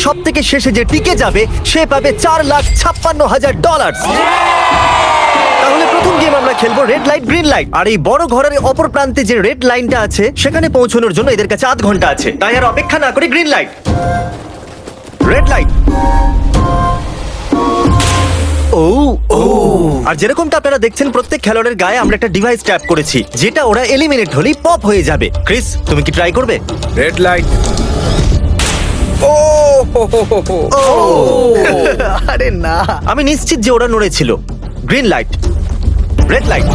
সব থেকে শেষে যে টিকে যাবে সে পাবে $4,56,000। তাহলে প্রথম গেম আমরা খেলবো রেড লাইট গ্রিন লাইট। আর এই বড় ঘরের অপর প্রান্তে যে রেড লাইনটা আছে সেখানে পৌঁছানোর জন্য এদের কাছে 8 ঘন্টা আছে। তাই আর অপেক্ষা না করে গ্রিন লাইট, রেড লাইট। ও ও আর যেরকমটা আপনারা দেখছেন প্রত্যেক খেলোয়াড়ের গায়ে আমরা একটা ডিভাইস ট্যাপ করেছি যেটা ওরা এলিমিনেট হলেই পপ হয়ে যাবে। ক্রিস, তুমি কি ট্রাই করবে? Red light. ও আরে না, আমি নিশ্চিত যে ওরা নড়েছিল। Green light, red light.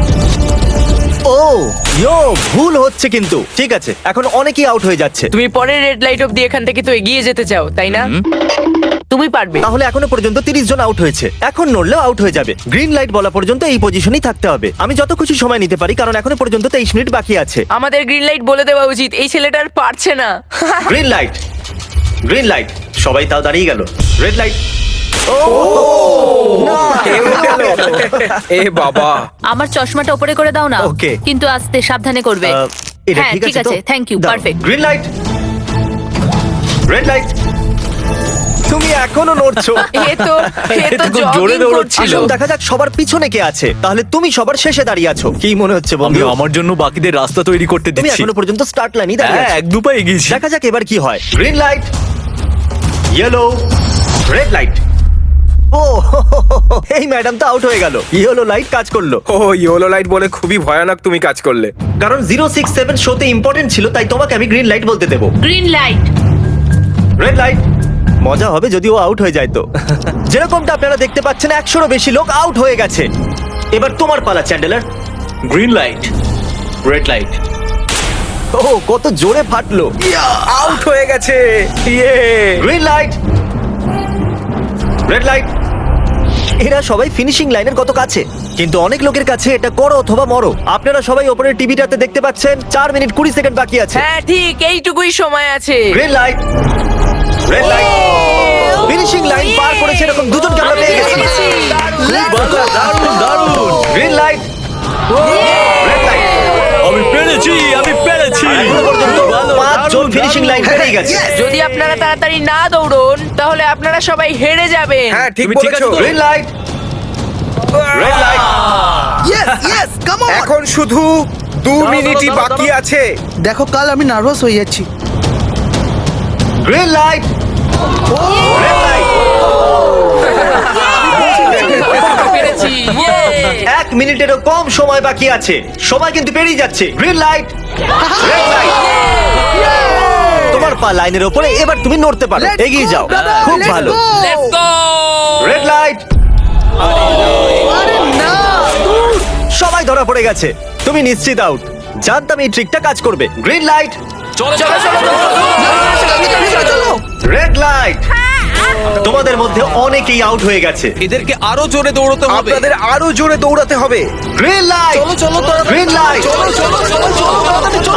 ও ইয়ো, ভুল হচ্ছে কিন্তু। ঠিক আছে, এখন অনেকেই আউট হয়ে যাচ্ছে। তুমি পরের রেড লাইট অব্দি এখান থেকে তো এগিয়ে যেতে চাও, তাই না? তুমি পারবে। তাহলে এখনো পর্যন্ত 30 জন আউট হয়েছে। এখন নড়লেও আউট হয়ে যাবে। গ্রিন লাইট বলা পর্যন্ত এই পজিশনেই থাকতে হবে। আমি যত খুশি সময় নিতে পারি কারণ এখনো পর্যন্ত 23 মিনিট বাকি আছে। আমাদের গ্রিন লাইট বলে দেওয়া উচিত, এই ছেলেটার পারছে না। Green light, green light. সবাই তাও দাঁড়িয়ে গেল। Red light. এ বাবা, আমার চশমাটা উপরে করে দাও না। Okay. কিন্তু আস্তে সাবধানে করবে। এটা হ্যাঁ, ঠিক ঠিক আছে তো? আছে, থ্যাংক ইউ, দাও। Perfect. Green light, red light. তুমি এখনো নড়ছো। এ তো খুব জোরে জগিং দৌড়চ্ছিল। করছিল। আসুন দেখা যাক সবার পিছনে কে আছে। তাহলে তুমি সবার শেষে দাঁড়িয়ে আছো। কি মনে হচ্ছে আমি বন্ধু? আমার জন্য বাকিদের রাস্তা তৈরি করতে তুমি দিচ্ছি। এখনো পর্যন্ত স্টার্ট লাইনই দাঁড়িয়ে হ্যাঁ, আছো। এক দু পা এগিয়েছি। দেখা যাক এবার কি হয়। Green light, yellow, red light. ও এই ম্যাডাম তো আউট হয়ে গেল। ইয়েলো লাইট কাজ করলো ও ইয়েলো লাইট বলে খুবই ভয়ানক তুমি কাজ করলে। কারণ 067 শোতে ইম্পর্টেন্ট ছিল, তাই তোমাকে আমি গ্রিন লাইট বলতে দেবো। Green light. Red light. মজা হবে যদি ও আউট হয়ে যায় তো। যেরকমটা আপনারা দেখতে পাচ্ছেন 100-এরও বেশি লোক আউট হয়ে গেছে। এবার তোমার পালা Chandler. Green light, red light. ও কত জোরে ফাটলো। আউট হয়ে গেছে। ইয়ে গ্রিন লাইট, রেড লাইট। এরা সবাই ফিনিশিং লাইনের কত কাছে, কিন্তু অনেক লোকের কাছে এটা করো অথবা মরো। আপনারা সবাই ওপরের টিভিটাতে দেখতে পাচ্ছেন 4 মিনিট 20 সেকেন্ড বাকি আছে। হ্যাঁ ঠিক, এইটুকুই সময় আছে। Green light, red light. Finishing line পার করেছে এরকম দুজনকে আমরা পেয়ে গেছি। দারুণ দারুণ। Green light, red light. আমি পেরেছি, আমি পেরেছি। এখনো পর্যন্ত 5 জন ফিনিশিং লাইন পেরিয়ে গেছে। যদি আপনারা তাড়াতাড়ি না দৌড়ন তাহলে আপনারা সবাই হেরে যাবেন। হ্যাঁ ঠিক তুমি ঠিক বলেছো। আছো তো? Green light, red light. এখন শুধু 2 মিনিটই দাঁড়াও, বাকি আছে। দেখো কাল আমি নার্ভাস হয়ে যাচ্ছি। Green light, red light. পেরেছি। Yay! 1 মিনিটেরও কম সময় বাকি আছে। সময় কিন্তু পেরিয়ে যাচ্ছে। Green light, red light. তোমার পা লাইনের উপরে, এবার তুমি নড়তে পারো। এগিয়ে যাও, খুব ভালো। Let's go! Red light. সবাই ধরা পড়ে গেছে। তুমি নিশ্চিত আউট। জানতাম এই ট্রিকটা কাজ করবে। গ্রিন লাইট, চলো চলো চলো। Red light. তোমাদের মধ্যে অনেকেই আউট হয়ে গেছে। এদেরকে আরো জোরে দৌড়তে হবে। আপনাদের আরো জোরে দৌড়াতে হবে। Green light, green light.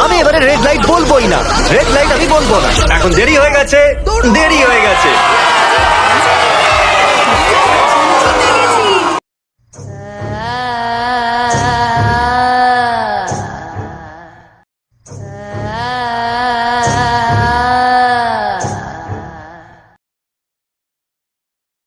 আমি এবারে রেড লাইট বলবোই না। রেড লাইট আমি বলবো না। এখন দেরি হয়ে গেছে, দেরি হয়ে গেছে।